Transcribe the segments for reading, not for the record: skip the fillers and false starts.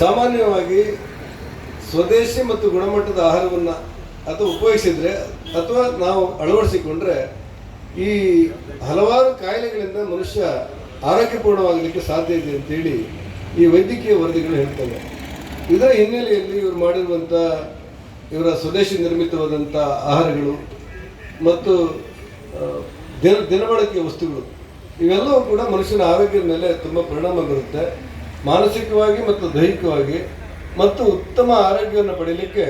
ಸಾಮಾನ್ಯವಾಗಿ ಸ್ವದೇಶಿ ಮತ್ತು ಗುಣಮಟ್ಟದ ಆಹಾರವನ್ನು ಅಥವಾ ಉಪಯೋಗಿಸಿದರೆ ಅಥವಾ ನಾವು ಅಳವಡಿಸಿಕೊಂಡ್ರೆ ಈ ಹಲವಾರು ಕಾಯಿಲೆಗಳಿಂದ ಮನುಷ್ಯ ಆರೋಗ್ಯಪೂರ್ಣವಾಗಲಿಕ್ಕೆ ಸಾಧ್ಯ ಇದೆ ಅಂತೇಳಿ ಈ ವೈದ್ಯಕೀಯ ವರದಿಗಳು ಹೇಳ್ತವೆ. ಇದರ ಹಿನ್ನೆಲೆಯಲ್ಲಿ ಇವರು ಮಾಡಿರುವಂಥ ಇವರ ಸ್ವದೇಶಿ ನಿರ್ಮಿತವಾದಂಥ ಆಹಾರಗಳು ಮತ್ತು ದಿನಬಳಕೆಯ ವಸ್ತುಗಳು ಇವೆಲ್ಲವೂ ಕೂಡ ಮನುಷ್ಯನ ಆರೋಗ್ಯದ ಮೇಲೆ ತುಂಬ ಪರಿಣಾಮ ಬೀರುತ್ತೆ. ಮಾನಸಿಕವಾಗಿ ಮತ್ತು ದೈಹಿಕವಾಗಿ ಮತ್ತು ಉತ್ತಮ ಆರೋಗ್ಯವನ್ನು ಪಡೆಯಲಿಕ್ಕೆ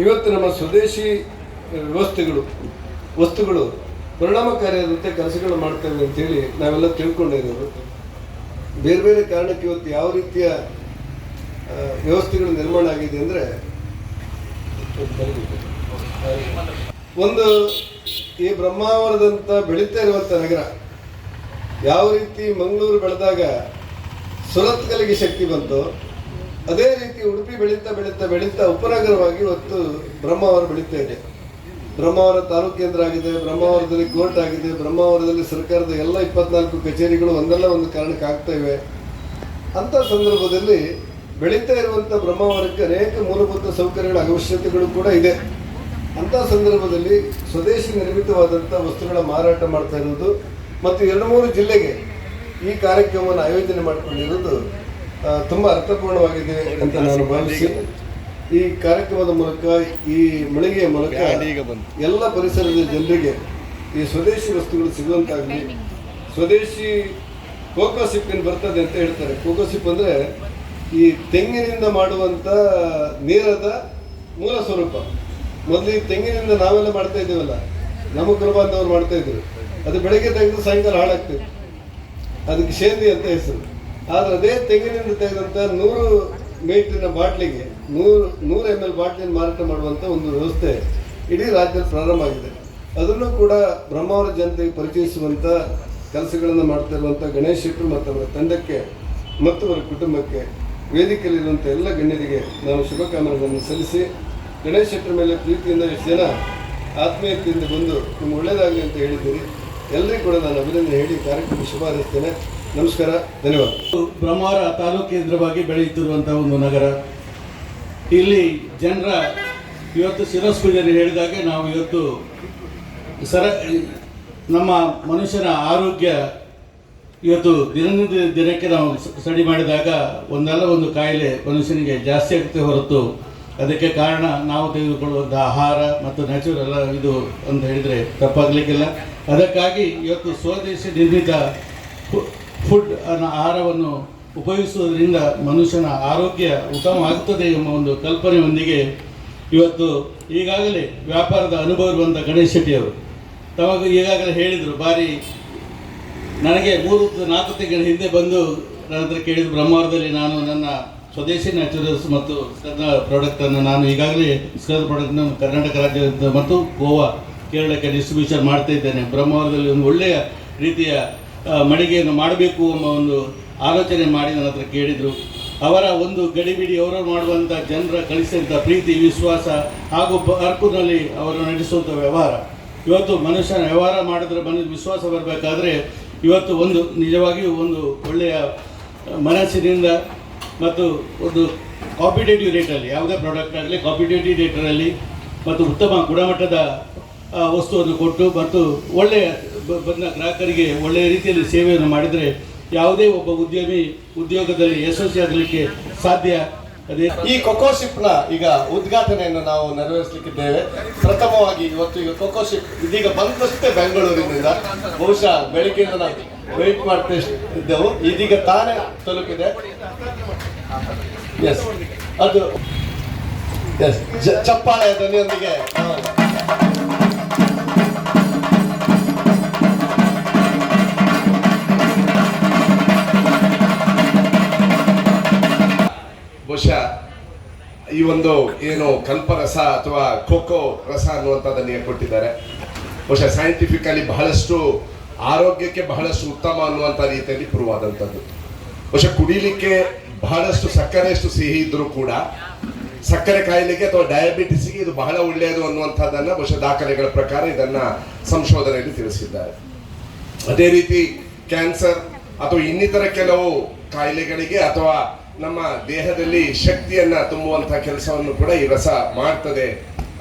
ಇವತ್ತು ನಮ್ಮ ಸ್ವದೇಶಿ ವಸ್ತುಗಳು ಪರಿಣಾಮಕಾರಿಯಾದಂತೆ ಕೆಲಸಗಳು ಮಾಡ್ತೇವೆ ಅಂತೇಳಿ ನಾವೆಲ್ಲ ತಿಳ್ಕೊಂಡಿರೋದು. ಬೇರೆ ಬೇರೆ ಕಾರಣಕ್ಕೆ ಇವತ್ತು ಯಾವ ರೀತಿಯ ವ್ಯವಸ್ಥೆಗಳು ನಿರ್ಮಾಣ ಆಗಿದೆ ಅಂದರೆ, ಒಂದು ಈ ಬ್ರಹ್ಮಾವರದಂಥ ಬೆಳೀತಾ ಇರುವಂಥ ನಗರ ಯಾವ ರೀತಿ ಮಂಗಳೂರು ಬೆಳೆದಾಗ ಸುರತ್ಕಲಿಗೆ ಶಕ್ತಿ ಬಂತು, ಅದೇ ರೀತಿ ಉಡುಪಿ ಬೆಳೀತಾ ಬೆಳೀತಾ ಬೆಳೀತಾ ಉಪನಗರವಾಗಿ ಇವತ್ತು ಬ್ರಹ್ಮಾವರ ಬೆಳೀತಾ ಇದೆ. ಬ್ರಹ್ಮಾವರ ತಾಲೂಕು ಕೇಂದ್ರ ಆಗಿದೆ, ಬ್ರಹ್ಮಾವರದಲ್ಲಿ ಕೋರ್ಟ್ ಆಗಿದೆ, ಬ್ರಹ್ಮಾವರದಲ್ಲಿ ಸರ್ಕಾರದ ಎಲ್ಲ 24 ಕಚೇರಿಗಳು ಒಂದಲ್ಲ ಒಂದು ಕಾರಣಕ್ಕೆ ಆಗ್ತಾ ಇವೆ. ಅಂಥ ಸಂದರ್ಭದಲ್ಲಿ ಬೆಳೀತಾ ಇರುವಂಥ ಬ್ರಹ್ಮಾವರಕ್ಕೆ ಅನೇಕ ಮೂಲಭೂತ ಸೌಕರ್ಯಗಳ ಅವಶ್ಯಕತೆಗಳು ಕೂಡ ಇದೆ. ಅಂಥ ಸಂದರ್ಭದಲ್ಲಿ ಸ್ವದೇಶಿ ನಿರ್ಮಿತವಾದಂಥ ವಸ್ತುಗಳ ಮಾರಾಟ ಮಾಡ್ತಾ ಇರೋದು ಮತ್ತು 2-3 ಜಿಲ್ಲೆಗೆ ಈ ಕಾರ್ಯಕ್ರಮವನ್ನು ಆಯೋಜನೆ ಮಾಡಿಕೊಂಡಿರೋದು ತುಂಬ ಅರ್ಥಪೂರ್ಣವಾಗಿದೆ ಅಂತ ನಾನು ಭಾವಿಸಿ ಈ ಕಾರ್ಯಕ್ರಮದ ಮೂಲಕ, ಈ ಮಳಿಗೆಯ ಮೂಲಕ ಎಲ್ಲ ಪರಿಸರದ ಜನರಿಗೆ ಈ ಸ್ವದೇಶಿ ವಸ್ತುಗಳು ಸಿಗುವಂತಾಗಲಿ. ಸ್ವದೇಶಿ ಕೋಕೋ ಸಿಪ್ ಏನು ಬರ್ತದೆ ಅಂತ ಹೇಳ್ತಾರೆ. ಕೋಕೋ ಸಿಪ್ ಅಂದರೆ ಈ ತೆಂಗಿನಿಂದ ಮಾಡುವಂಥ ನೀರದ ಮೂಲ ಸ್ವರೂಪ. ಮೊದಲು ಈ ತೆಂಗಿನಿಂದ ನಾವೆಲ್ಲ ಮಾಡ್ತಾ ಇದ್ದೀವಲ್ಲ, ನಮ್ಮ ಕುರುಬಾಂಧವರು ಮಾಡ್ತಾ ಇದ್ರು. ಅದು ಬೆಳಗ್ಗೆ ತೆಗೆದು ಸಾಯಂಕಾಲ ಹಾಳಾಗ್ತದೆ, ಅದಕ್ಕೆ ಶೇಂದಿ ಅಂತ ಹೆಸರು. ಆದರೆ ಅದೇ ತೆಂಗಿನಿಂದ ತೆಗೆದಂಥ 100 ಮೀಟರಿನ ಬಾಟ್ಲಿಗೆ 100 ml ಬಾಟ್ಲಿನ ಮಾರಾಟ ಮಾಡುವಂಥ ಒಂದು ವ್ಯವಸ್ಥೆ ಇಡೀ ರಾಜ್ಯದಲ್ಲಿ ಪ್ರಾರಂಭ ಆಗಿದೆ. ಅದನ್ನು ಕೂಡ ಬ್ರಹ್ಮಾವರ ಜನತೆಗೆ ಪರಿಚಯಿಸುವಂಥ ಕೆಲಸಗಳನ್ನು ಮಾಡ್ತಾ ಇರುವಂಥ ಗಣೇಶ್ ಶೆಟ್ಟರು ಮತ್ತು ಅವರ ತಂಡಕ್ಕೆ ಮತ್ತು ಅವರ ಕುಟುಂಬಕ್ಕೆ, ವೇದಿಕೆಯಲ್ಲಿರುವಂಥ ಎಲ್ಲ ಗಣ್ಯರಿಗೆ ನಾನು ಶುಭಕಾಮನೆಗಳನ್ನು ಸಲ್ಲಿಸಿ, ಗಣೇಶ್ ಶೆಟ್ಟರ ಮೇಲೆ ಪ್ರೀತಿಯಿಂದ ಎಷ್ಟು ಜನ ಆತ್ಮೀಯತೆಯಿಂದ ಬಂದು ನಿಮ್ಗೆ ಒಳ್ಳೆಯದಾಗಲಿ ಅಂತ ಹೇಳಿದ್ದೀರಿ. ಎಲ್ಲರಿಗೂ ಕೂಡ ನಾನು ಅಭಿನಂದನೆ ಹೇಳಿ ಕಾರ್ಯಕ್ರಮ ಶುಭ ಹಾರೈಸ್ತೇನೆ. ನಮಸ್ಕಾರ, ಧನ್ಯವಾದ. ಬ್ರಹ್ಮಾವರ ತಾಲೂಕು ಕೇಂದ್ರವಾಗಿ ಬೆಳೆಯುತ್ತಿರುವಂಥ ಒಂದು ನಗರ. ಇಲ್ಲಿ ಜನರ ಇವತ್ತು ಶಿರಸ್ಪೂಜನೆ ಹೇಳಿದಾಗೆ ನಾವು ಇವತ್ತು ನಮ್ಮ ಮನುಷ್ಯನ ಆರೋಗ್ಯ ಇವತ್ತು ದಿನಕ್ಕೆ ನಾವು ಸ್ಟಡಿ ಮಾಡಿದಾಗ ಒಂದಲ್ಲ ಒಂದು ಕಾಯಿಲೆ ಮನುಷ್ಯನಿಗೆ ಜಾಸ್ತಿ ಆಗುತ್ತೆ ಹೊರತು ಅದಕ್ಕೆ ಕಾರಣ ನಾವು ತೆಗೆದುಕೊಳ್ಳುವಂಥ ಆಹಾರ ಮತ್ತು ನ್ಯಾಚುರಲ್ ಇದು ಅಂತ ಹೇಳಿದರೆ ತಪ್ಪಾಗಲಿಕ್ಕಿಲ್ಲ. ಅದಕ್ಕಾಗಿ ಇವತ್ತು ಸ್ವದೇಶಿ ನಿರ್ಮಿತ ಫುಡ್ ಆಹಾರವನ್ನು ಉಪಯೋಗಿಸುವುದರಿಂದ ಮನುಷ್ಯನ ಆರೋಗ್ಯ ಉತ್ತಮವಾಗುತ್ತದೆ ಎಂಬ ಒಂದು ಕಲ್ಪನೆಯೊಂದಿಗೆ ಇವತ್ತು ಈಗಾಗಲೇ ವ್ಯಾಪಾರದ ಅನುಭವ ಇರುವಂಥ ಗಣೇಶ್ ಶೆಟ್ಟಿಯವರು ತಮಗೆ ಈಗಾಗಲೇ ಹೇಳಿದರು. ನನಗೆ 3-4 ತಿಂಗಳ ಹಿಂದೆ ಬಂದು ನನ್ನ ಹತ್ರ ಕೇಳಿದ್ರು, ಬ್ರಹ್ಮಾವರದಲ್ಲಿ ನಾನು ನನ್ನ ಸ್ವದೇಶಿ ನ್ಯಾಚುರಲ್ಸ್ ಮತ್ತು ಸ್ಕರ್ನ ಪ್ರಾಡಕ್ಟನ್ನು ನಾನು ಈಗಾಗಲೇ ಸ್ಕರ್ನ ಪ್ರಾಡಕ್ಟ್ನ ಕರ್ನಾಟಕ ರಾಜ್ಯದ ಮತ್ತು ಗೋವಾ, ಕೇರಳಕ್ಕೆ ಡಿಸ್ಟ್ರಿಬ್ಯೂಷನ್ ಮಾಡ್ತಾ ಇದ್ದೇನೆ. ಬ್ರಹ್ಮಾವರದಲ್ಲಿ ಒಂದು ಒಳ್ಳೆಯ ರೀತಿಯ ಮಳಿಗೆಯನ್ನು ಮಾಡಬೇಕು ಎಂಬ ಒಂದು ಆಲೋಚನೆ ಮಾಡಿ ನನ್ನ ಹತ್ರ ಕೇಳಿದರು. ಅವರ ಒಂದು ಗಡಿಬಿಡಿ, ಅವರು ಮಾಡುವಂಥ ಜನರ ಕಳಿಸಿದಂಥ ಪ್ರೀತಿ, ವಿಶ್ವಾಸ ಹಾಗೂ ಅರ್ಕುನಲ್ಲಿ ಅವರು ನಡೆಸುವಂಥ ವ್ಯವಹಾರ, ಇವತ್ತು ಮನುಷ್ಯನ ವ್ಯವಹಾರ ಮಾಡಿದ್ರೆ ವಿಶ್ವಾಸ ಬರಬೇಕಾದ್ರೆ ಇವತ್ತು ಒಂದು ನಿಜವಾಗಿಯೂ ಒಂದು ಒಳ್ಳೆಯ ಮನಸ್ಸಿನಿಂದ ಮತ್ತು ಒಂದು ಕಾಂಪಿಟೇಟಿವ್ ರೇಟಲ್ಲಿ ಯಾವುದೇ ಪ್ರಾಡಕ್ಟ್ ಆಗಲಿ ಕಾಂಪಿಟೇಟಿವ್ ರೇಟರಲ್ಲಿ ಮತ್ತು ಉತ್ತಮ ಗುಣಮಟ್ಟದ ವಸ್ತುವನ್ನು ಕೊಟ್ಟು ಮತ್ತು ಒಳ್ಳೆಯ ಬಂದ ಗ್ರಾಹಕರಿಗೆ ಒಳ್ಳೆಯ ರೀತಿಯಲ್ಲಿ ಸೇವೆಯನ್ನು ಮಾಡಿದರೆ ಯಾವುದೇ ಒಬ್ಬ ಉದ್ಯಮಿ ಉದ್ಯೋಗದಲ್ಲಿ ಯಶಸ್ವಿ ಆಗಲಿಕ್ಕೆ ಸಾಧ್ಯ. ಅದೇ ಈ ಕೊಕೋ ಶಿಪ್ನ ಈಗ ಉದ್ಘಾಟನೆಯನ್ನು ನಾವು ನೆರವೇರಿಸಲಿಕ್ಕಿದ್ದೇವೆ. ಪ್ರಥಮವಾಗಿ ಇವತ್ತು ಈಗ ಕೊಕೋ ಶಿಪ್ ಇದೀಗ ಬಂದಷ್ಟೇ ಬೆಂಗಳೂರಿನಿಂದ, ಬಹುಶಃ ಬೆಳಿಗ್ಗೆಯಿಂದ ನಾವು ವೆಯ್ಟ್ ಮಾಡ್ತಾ ಇದ್ದೆವು, ಇದೀಗ ತಾನೇ ತಲುಪಿದೆ. ಎಸ್, ಅದು ಎಸ್ ಚಪ್ಪಾಳೆಯ ಧ್ವನಿಯೊಂದಿಗೆ ಬಹುಶಃ ಈ ಒಂದು ಏನು ಕಲ್ಪರಸ ಅಥವಾ ಕೋಕೋ ರಸ ಅನ್ನುವಂಥದ್ದನ್ನು ಕೊಟ್ಟಿದ್ದಾರೆ. ಬಹುಶಃ ಸೈಂಟಿಫಿಕಲಿ ಬಹಳಷ್ಟು ಆರೋಗ್ಯಕ್ಕೆ ಬಹಳಷ್ಟು ಉತ್ತಮ ಅನ್ನುವಂಥ ರೀತಿಯಲ್ಲಿ ಪ್ರೂವ್ ಆದಂಥದ್ದು. ಬಹುಶಃ ಕುಡಿಲಿಕ್ಕೆ ಬಹಳಷ್ಟು ಸಕ್ಕರೆಯಷ್ಟು ಸಿಹಿ ಇದ್ರೂ ಕೂಡ ಸಕ್ಕರೆ ಕಾಯಿಲೆಗೆ ಅಥವಾ ಡಯಾಬಿಟಿಸ್ಗೆ ಇದು ಬಹಳ ಒಳ್ಳೆಯದು ಅನ್ನುವಂಥದ್ದನ್ನು ಬಹುಶಃ ದಾಖಲೆಗಳ ಪ್ರಕಾರ ಇದನ್ನು ಸಂಶೋಧನೆಯಲ್ಲಿ ತಿಳಿಸಿದ್ದಾರೆ. ಅದೇ ರೀತಿ ಕ್ಯಾನ್ಸರ್ ಅಥವಾ ಇನ್ನಿತರ ಕೆಲವು ಕಾಯಿಲೆಗಳಿಗೆ ಅಥವಾ ನಮ್ಮ ದೇಹದಲ್ಲಿ ಶಕ್ತಿಯನ್ನ ತುಂಬುವಂತಹ ಕೆಲಸವನ್ನು ಕೂಡ ಈ ರಸ ಮಾಡ್ತದೆ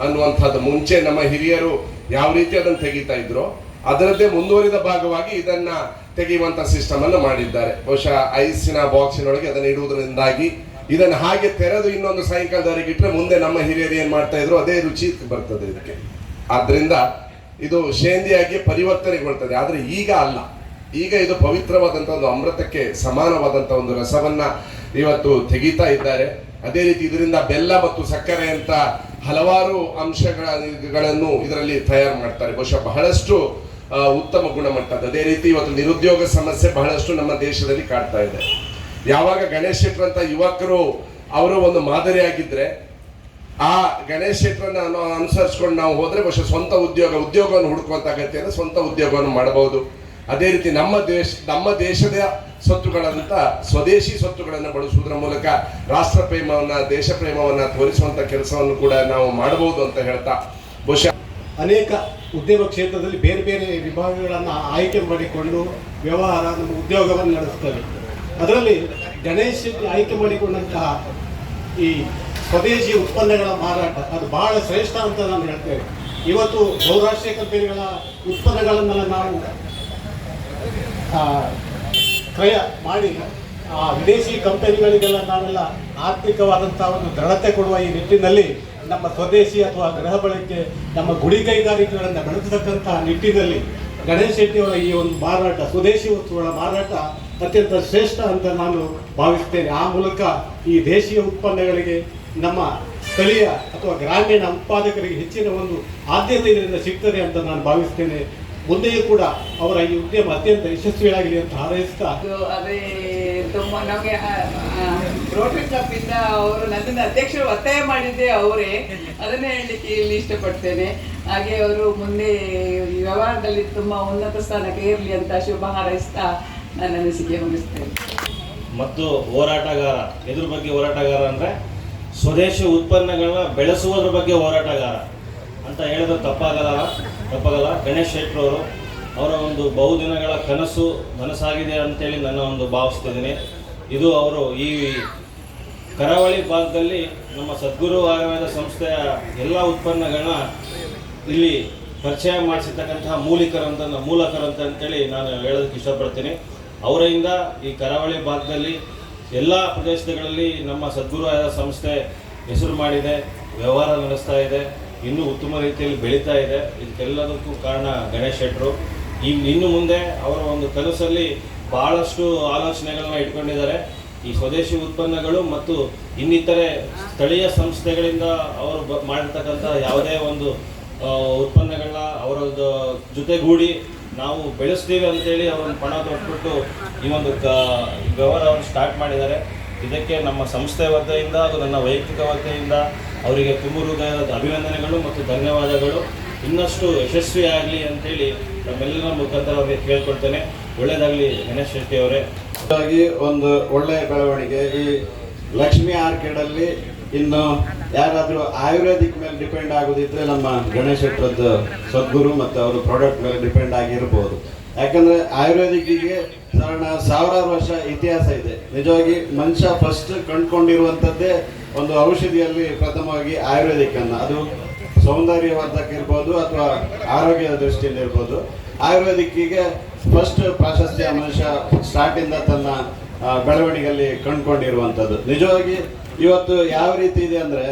ಅನ್ನುವಂಥದ್ದು ಮುಂಚೆ ನಮ್ಮ ಹಿರಿಯರು ಯಾವ ರೀತಿ ಅದನ್ನು ತೆಗಿತಾ ಇದ್ರು ಅದರದ್ದೇ ಮುಂದುವರಿದ ಭಾಗವಾಗಿ ಇದನ್ನ ತೆಗೆಯುವಂತ ಸಿಸ್ಟಮ್ ಅನ್ನು ಮಾಡಿದ್ದಾರೆ. ಬಹುಶಃ ಐಸಿನ ಬಾಕ್ಸಿನೊಳಗೆ ಅದನ್ನು ಇಡುವುದರಿಂದಾಗಿ ಇದನ್ನು ಹಾಗೆ ತೆರೆದು ಇನ್ನೊಂದು ಸಾಯಂಕಾಲದವರೆಗೆ ಇಟ್ಟರೆ ಮುಂದೆ ನಮ್ಮ ಹಿರಿಯರು ಏನ್ ಮಾಡ್ತಾ ಇದ್ರು ಅದೇ ರುಚಿ ಬರ್ತದೆ ಇದಕ್ಕೆ. ಆದ್ರಿಂದ ಇದು ಶೇಂದಿಯಾಗಿ ಪರಿವರ್ತನೆಗೊಳ್ತದೆ. ಆದ್ರೆ ಈಗ ಅಲ್ಲ, ಈಗ ಇದು ಪವಿತ್ರವಾದಂತಹ ಒಂದು ಅಮೃತಕ್ಕೆ ಸಮಾನವಾದಂತಹ ಒಂದು ರಸವನ್ನ ಇವತ್ತು ತೆಗಿತಾ ಇದ್ದಾರೆ. ಅದೇ ರೀತಿ ಇದರಿಂದ ಬೆಲ್ಲ ಮತ್ತು ಸಕ್ಕರೆ ಅಂತ ಹಲವಾರು ಅಂಶಗಳನ್ನು ಇದರಲ್ಲಿ ತಯಾರು ಮಾಡ್ತಾರೆ. ಬಹುಶಃ ಬಹಳಷ್ಟು ಉತ್ತಮ ಗುಣಮಟ್ಟದ. ಅದೇ ರೀತಿ ಇವತ್ತು ನಿರುದ್ಯೋಗ ಸಮಸ್ಯೆ ಬಹಳಷ್ಟು ನಮ್ಮ ದೇಶದಲ್ಲಿ ಕಾಡ್ತಾ ಇದೆ. ಯಾವಾಗ ಗಣೇಶ್ ಶೆಟ್ಟರ್ ಯುವಕರು ಅವರು ಒಂದು ಮಾದರಿಯಾಗಿದ್ರೆ ಆ ಗಣೇಶ್ ಶೆಟ್ಟರನ್ನ ಅನುಸರಿಸ್ಕೊಂಡು ನಾವು ಹೋದ್ರೆ ಬಹುಶಃ ಸ್ವಂತ ಉದ್ಯೋಗವನ್ನು ಹುಡುಕುವಂತ ಅಗತ್ಯ ಇದೆ, ಸ್ವಂತ ಉದ್ಯೋಗವನ್ನು ಮಾಡಬಹುದು. ಅದೇ ರೀತಿ ನಮ್ಮ ದೇಶದ ಸ್ವತ್ತುಗಳಂತ ಸ್ವದೇಶಿ ಸ್ವತ್ತುಗಳನ್ನು ಬಳಸುವುದರ ಮೂಲಕ ರಾಷ್ಟ್ರ ಪ್ರೇಮವನ್ನ ದೇಶ ಪ್ರೇಮವನ್ನ ತೋರಿಸುವಂತ ಕೆಲಸವನ್ನು ಕೂಡ ನಾವು ಮಾಡಬಹುದು ಅಂತ ಹೇಳ್ತಾ ಬಹುಶಃ ಅನೇಕ ಉದ್ಯಮ ಕ್ಷೇತ್ರದಲ್ಲಿ ಬೇರೆ ಬೇರೆ ವಿಭಾಗಗಳನ್ನು ಆಯ್ಕೆ ಮಾಡಿಕೊಂಡು ವ್ಯವಹಾರ ನಮ್ಮ ಉದ್ಯೋಗವನ್ನು ನಡೆಸ್ತವೆ. ಅದರಲ್ಲಿ ಗಣೇಶ್ ಶೆಟ್ಟಿ ಆಯ್ಕೆ ಮಾಡಿಕೊಂಡಂತಹ ಈ ಸ್ವದೇಶಿ ಉತ್ಪನ್ನಗಳ ಮಾರಾಟ ಅದು ಬಹಳ ಶ್ರೇಷ್ಠ ಅಂತ ನಾನು ಹೇಳ್ತೇನೆ. ಇವತ್ತು ಬಹುರಾಷ್ಟ್ರೀಯ ಕಂಪನಿಗಳ ಉತ್ಪನ್ನಗಳನ್ನೆಲ್ಲ ನಾವು ಕ್ರಯ ಮಾಡಿ ಆ ವಿದೇಶಿ ಕಂಪನಿಗಳಿಗೆಲ್ಲ ನಾವೆಲ್ಲ ಆರ್ಥಿಕವಾದಂಥ ಒಂದು ದೃಢತೆ ಕೊಡುವ ಈ ನಿಟ್ಟಿನಲ್ಲಿ ನಮ್ಮ ಸ್ವದೇಶಿ ಅಥವಾ ಗೃಹ ಬಳಕೆ ನಮ್ಮ ಗುಡಿ ಕೈಗಾರಿಕೆಗಳನ್ನು ಬೆಳೆಸತಕ್ಕಂಥ ನಿಟ್ಟಿನಲ್ಲಿ ಗಣೇಶ್ ಶೆಟ್ಟಿಯವರ ಈ ಒಂದು ಮಾರಾಟ ಸ್ವದೇಶಿ ವಸ್ತುಗಳ ಮಾರಾಟ ಅತ್ಯಂತ ಶ್ರೇಷ್ಠ ಅಂತ ನಾನು ಭಾವಿಸ್ತೇನೆ. ಆ ಮೂಲಕ ಈ ದೇಶೀಯ ಉತ್ಪನ್ನಗಳಿಗೆ ನಮ್ಮ ಸ್ಥಳೀಯ ಅಥವಾ ಗ್ರಾಮೀಣ ಉತ್ಪಾದಕರಿಗೆ ಹೆಚ್ಚಿನ ಒಂದು ಆದ್ಯತೆ ಇದರಿಂದ ಸಿಗ್ತದೆ ಅಂತ ನಾನು ಭಾವಿಸ್ತೇನೆ. ಮುಂದೆಯೂ ಕೂಡ ಅವರ ಈ ಉದ್ಯಮ ಅತ್ಯಂತ ಯಶಸ್ವಿಯಾಗಲಿ ಅಂತ ಹಾರೈಸ್ತಾ ಅದೇ ತುಂಬ ನಮಗೆ ರೋಟರಿ ಕ್ಲಬ್ ಇಂದ ಅವರು ನನ್ನನ್ನು ಅಧ್ಯಕ್ಷರು ಒತ್ತಾಯ ಮಾಡಿದ್ದೆ ಅವರೇ, ಅದನ್ನೇ ಹೇಳಲಿಕ್ಕೆ ಇಲ್ಲಿ ಇಷ್ಟಪಡ್ತೇನೆ. ಹಾಗೆ ಅವರು ಮುಂದೆ ವ್ಯವಹಾರದಲ್ಲಿ ತುಂಬಾ ಉನ್ನತ ಸ್ಥಾನಕ್ಕೆ ಇರಲಿ ಅಂತ ಶುಭ ಹಾರೈಸ್ತಾ ನನ್ನ ಅನಿಸಿಕೆ ಮುಗಿಸ್ತೇನೆ. ಮತ್ತು ಹೋರಾಟಗಾರ ಎದ್ರ ಬಗ್ಗೆ ಹೋರಾಟಗಾರ ಅಂದರೆ ಸ್ವದೇಶಿ ಉತ್ಪನ್ನಗಳನ್ನ ಬೆಳೆಸುವುದ್ರ ಬಗ್ಗೆ ಹೋರಾಟಗಾರ ಅಂತ ಹೇಳಿದ್ರೆ ತಪ್ಪಾಗಲ್ಲ. ಗಣೇಶ್ ಶೆಟ್ಟರ್ ಅವರ ಒಂದು ಬಹುದಿನಗಳ ನನಸಾಗಿದೆ ಅಂತೇಳಿ ನನ್ನ ಒಂದು ಭಾವಿಸ್ತಿದ್ದೀನಿ. ಇದು ಅವರು ಈ ಕರಾವಳಿ ಭಾಗದಲ್ಲಿ ನಮ್ಮ ಸದ್ಗುರು ಆಯುರ್ವೇದ ಸಂಸ್ಥೆಯ ಎಲ್ಲ ಉತ್ಪನ್ನಗಳನ್ನ ಇಲ್ಲಿ ಪರಿಚಯ ಮಾಡಿಸಿರ್ತಕ್ಕಂತಹ ಮೂಲಕರಂತ ಅಂತೇಳಿ ನಾನು ಹೇಳೋದಕ್ಕೆ ಇಷ್ಟಪಡ್ತೀನಿ. ಅವರಿಂದ ಈ ಕರಾವಳಿ ಭಾಗದಲ್ಲಿ ಎಲ್ಲ ಪ್ರದೇಶಗಳಲ್ಲಿ ನಮ್ಮ ಸದ್ಗುರು ಆಯುರ್ವೇದ ಸಂಸ್ಥೆ ಹೆಸರು ಮಾಡಿದೆ, ವ್ಯವಹಾರ ನಡೆಸ್ತಾ ಇದೆ, ಇನ್ನೂ ಉತ್ತಮ ರೀತಿಯಲ್ಲಿ ಬೆಳೀತಾ ಇದೆ. ಇದಕ್ಕೆಲ್ಲದಕ್ಕೂ ಕಾರಣ ಗಣೇಶ್ ಶೆಟ್ಟರು. ಇನ್ನು ಮುಂದೆ ಅವರ ಒಂದು ಕನಸಲ್ಲಿ ಬಹಳಷ್ಟು ಆಲೋಚನೆಗಳನ್ನ ಇಟ್ಕೊಂಡಿದ್ದಾರೆ. ಈ ಸ್ವದೇಶಿ ಉತ್ಪನ್ನಗಳು ಮತ್ತು ಇನ್ನಿತರೆ ಸ್ಥಳೀಯ ಸಂಸ್ಥೆಗಳಿಂದ ಅವರು ಮಾಡಿರ್ತಕ್ಕಂಥ ಯಾವುದೇ ಒಂದು ಉತ್ಪನ್ನಗಳನ್ನ ಅವರ ಜೊತೆಗೂಡಿ ನಾವು ಬೆಳೆಸ್ತೀವಿ ಅಂತೇಳಿ ಅವರನ್ನು ಪಣ ತೊಟ್ಬಿಟ್ಟು ಈ ಒಂದು ವ್ಯವಹಾರವನ್ನು ಸ್ಟಾರ್ಟ್ ಮಾಡಿದ್ದಾರೆ. ಇದಕ್ಕೆ ನಮ್ಮ ಸಂಸ್ಥೆ ವತಿಯಿಂದ ಹಾಗೂ ನನ್ನ ವೈಯಕ್ತಿಕ ವತಿಯಿಂದ ಅವರಿಗೆ ತುಂಬ ಹೃದಯದ ಅಭಿನಂದನೆಗಳು ಮತ್ತು ಧನ್ಯವಾದಗಳು. ಇನ್ನಷ್ಟು ಯಶಸ್ವಿಯಾಗಲಿ ಅಂತೇಳಿ ನಮ್ಮೆಲ್ಲರ ಮುಖಾಂತರ ಅವರಿಗೆ ಕೇಳ್ಕೊಳ್ತೇನೆ. ಒಳ್ಳೆಯದಾಗಲಿ ಗಣೇಶ್ ಶೆಟ್ಟಿ ಅವರೇ. ಒಂದು ಒಳ್ಳೆಯ ಬೆಳವಣಿಗೆ ಈ ಲಕ್ಷ್ಮಿ ಆರ್ಕಿಡಲ್ಲಿ. ಇನ್ನು ಯಾರಾದರೂ ಆಯುರ್ವೇದಿಕ್ ಮೇಲೆ ಡಿಪೆಂಡ್ ಆಗೋದಿದ್ರೆ ನಮ್ಮ ಗಣೇಶ್ ಶೆಟ್ಟರದ್ದು ಸದ್ಗುರು ಮತ್ತು ಅವರು ಪ್ರಾಡಕ್ಟ್ ಮೇಲೆ ಡಿಪೆಂಡ್ ಆಗಿರ್ಬೋದು. ಯಾಕಂದ್ರೆ ಆಯುರ್ವೇದಿಕ್ಕಿಗೆ ಸಾವಿರಾರು ವರ್ಷ ಇತಿಹಾಸ ಇದೆ. ನಿಜವಾಗಿ ಮನುಷ್ಯ ಫಸ್ಟ್ ಕಂಡುಕೊಂಡಿರುವಂಥದ್ದೇ ಒಂದು ಔಷಧಿಯಲ್ಲಿ ಪ್ರಥಮವಾಗಿ ಆಯುರ್ವೇದಿಕ್ ಅನ್ನ, ಅದು ಸೌಂದರ್ಯವರ್ಧಕ ಇರ್ಬೋದು ಅಥವಾ ಆರೋಗ್ಯದ ದೃಷ್ಟಿಯಿಂದ ಇರ್ಬೋದು. ಆಯುರ್ವೇದಿಕ್ಕಿಗೆ ಫಸ್ಟ್ ಪ್ರಾಶಸ್ತ್ಯ ಮನುಷ್ಯ ಸ್ಟಾರ್ಟಿಂದ ತನ್ನ ಬೆಳವಣಿಗೆಯಲ್ಲಿ ಕಂಡುಕೊಂಡಿರುವಂಥದ್ದು. ನಿಜವಾಗಿ ಇವತ್ತು ಯಾವ ರೀತಿ ಇದೆ ಅಂದರೆ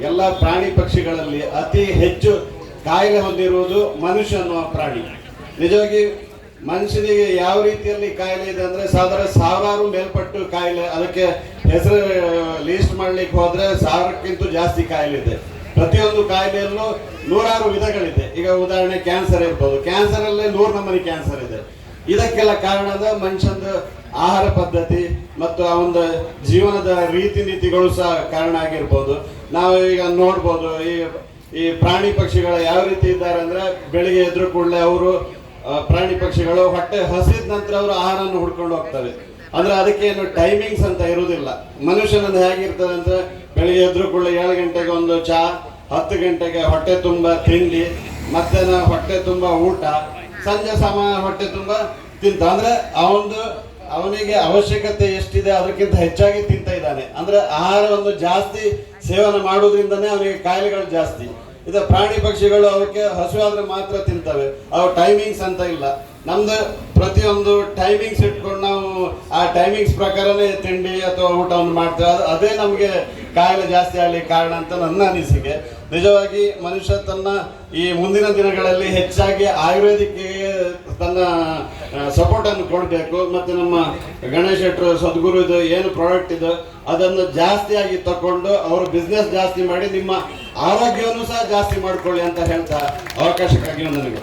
ಎಲ್ಲ ಪ್ರಾಣಿ ಪಕ್ಷಿಗಳಲ್ಲಿ ಅತಿ ಹೆಚ್ಚು ಕಾಯಿಲೆ ಹೊಂದಿರುವುದು ಮನುಷ್ಯ ಅನ್ನುವ ಪ್ರಾಣಿ. ನಿಜವಾಗಿ ಮನುಷ್ಯನಿಗೆ ಯಾವ ರೀತಿಯಲ್ಲಿ ಕಾಯಿಲೆ ಇದೆ ಅಂದರೆ ಸಾವಿರಾರು ಮೇಲ್ಪಟ್ಟು ಕಾಯಿಲೆ. ಅದಕ್ಕೆ ಹೆಸರು ಲೀಸ್ಟ್ ಮಾಡ್ಲಿಕ್ಕೆ ಹೋದ್ರೆ 1000ಕ್ಕಿಂತ ಜಾಸ್ತಿ ಕಾಯಿಲೆ ಇದೆ. ಪ್ರತಿಯೊಂದು ಕಾಯಿಲೆಯಲ್ಲೂ ನೂರಾರು ವಿಧಗಳಿದೆ. ಈಗ ಉದಾಹರಣೆ ಕ್ಯಾನ್ಸರ್ ಇರ್ಬೋದು, ಕ್ಯಾನ್ಸರಲ್ಲೇ 100 ನಮೂನಿ ಕ್ಯಾನ್ಸರ್ ಇದೆ. ಇದಕ್ಕೆಲ್ಲ ಕಾರಣದ ಮನುಷ್ಯನ ಆಹಾರ ಪದ್ಧತಿ ಮತ್ತು ಆ ಒಂದು ಜೀವನದ ರೀತಿ ನೀತಿಗಳು ಸಹ ಕಾರಣ ಆಗಿರ್ಬೋದು. ನಾವು ಈಗ ನೋಡ್ಬೋದು ಈ ಪ್ರಾಣಿ ಪಕ್ಷಿಗಳ ಯಾವ ರೀತಿ ಇದ್ದಾರೆ ಅಂದ್ರೆ ಬೆಳಿಗ್ಗೆ ಎದ್ರು ಕೂಡಲೇ ಅವರು ಪ್ರಾಣಿ ಪಕ್ಷಿಗಳು ಹೊಟ್ಟೆ ಹಸಿದ ನಂತರ ಅವರು ಆಹಾರವನ್ನು ಹುಡ್ಕೊಂಡು ಹೋಗ್ತವೆ. ಅಂದ್ರೆ ಅದಕ್ಕೇನು ಟೈಮಿಂಗ್ಸ್ ಅಂತ ಇರುವುದಿಲ್ಲ. ಮನುಷ್ಯನದ್ದು ಹೇಗಿರ್ತದೆ ಅಂದ್ರೆ ಬೆಳಿಗ್ಗೆ ಎದ್ರು ಕೂಡಲೇ 7 ಗಂಟೆಗೆ ಒಂದು ಚಹಾ, 10 ಗಂಟೆಗೆ ಹೊಟ್ಟೆ ತುಂಬ ತಿಂಡಿ, ಮತ್ತೆ ಹೊಟ್ಟೆ ತುಂಬ ಊಟ, ಸಂಜೆ ಸಮಯ ಹೊಟ್ಟೆ ತುಂಬ ತಿಂತ. ಅಂದ್ರೆ ಆ ಒಂದು ಅವನಿಗೆ ಅವಶ್ಯಕತೆ ಎಷ್ಟಿದೆ ಅದಕ್ಕಿಂತ ಹೆಚ್ಚಾಗಿ ತಿಂತ ಇದ್ದಾನೆ. ಅಂದ್ರೆ ಆಹಾರವನ್ನು ಜಾಸ್ತಿ ಸೇವನೆ ಮಾಡೋದ್ರಿಂದನೇ ಅವನಿಗೆ ಕಾಯಿಲೆಗಳು ಜಾಸ್ತಿ. ಇದು ಪ್ರಾಣಿ ಪಕ್ಷಿಗಳು ಅವಕ್ಕೆ ಹಸುವಾದ್ರೆ ಮಾತ್ರ ತಿಂತವೆ, ಅವು ಟೈಮಿಂಗ್ಸ್ ಅಂತ ಇಲ್ಲ. ನಮ್ದು ಪ್ರತಿಯೊಂದು ಟೈಮಿಂಗ್ಸ್ ಇಟ್ಕೊಂಡು ನಾವು ಆ ಟೈಮಿಂಗ್ಸ್ ಪ್ರಕಾರನೇ ತಿಂಡಿ ಅಥವಾ ಊಟವನ್ನು ಮಾಡ್ತೇವೆ. ಅದೇ ನಮಗೆ ಕಾಯಿಲೆ ಜಾಸ್ತಿ ಆಗಲಿಕ್ಕೆ ಕಾರಣ ಅಂತ ನನ್ನ ಅನಿಸಿಕೆ. ನಿಜವಾಗಿ ಮನುಷ್ಯ ತನ್ನ ಈ ಮುಂದಿನ ದಿನಗಳಲ್ಲಿ ಹೆಚ್ಚಾಗಿ ಆಯುರ್ವೇದಿಕ್ಗೆ ತನ್ನ ಸಪೋರ್ಟನ್ನು ಕೊಡಬೇಕು. ಮತ್ತು ನಮ್ಮ ಗಣೇಶ್ ಶೆಟ್ಟರು ಸದ್ಗುರು ಇದು ಏನು ಪ್ರಾಡಕ್ಟ್ ಇದೆ ಅದನ್ನು ಜಾಸ್ತಿಯಾಗಿ ತಗೊಂಡು ಅವರು ಬಿಸ್ನೆಸ್ ಜಾಸ್ತಿ ಮಾಡಿ ನಿಮ್ಮ ಆರೋಗ್ಯವನ್ನು ಸಹ ಜಾಸ್ತಿ ಮಾಡ್ಕೊಳ್ಳಿ ಅಂತ ಹೇಳ್ತಾ ಅವಕಾಶಕ್ಕಾಗಿ ನನಗೆ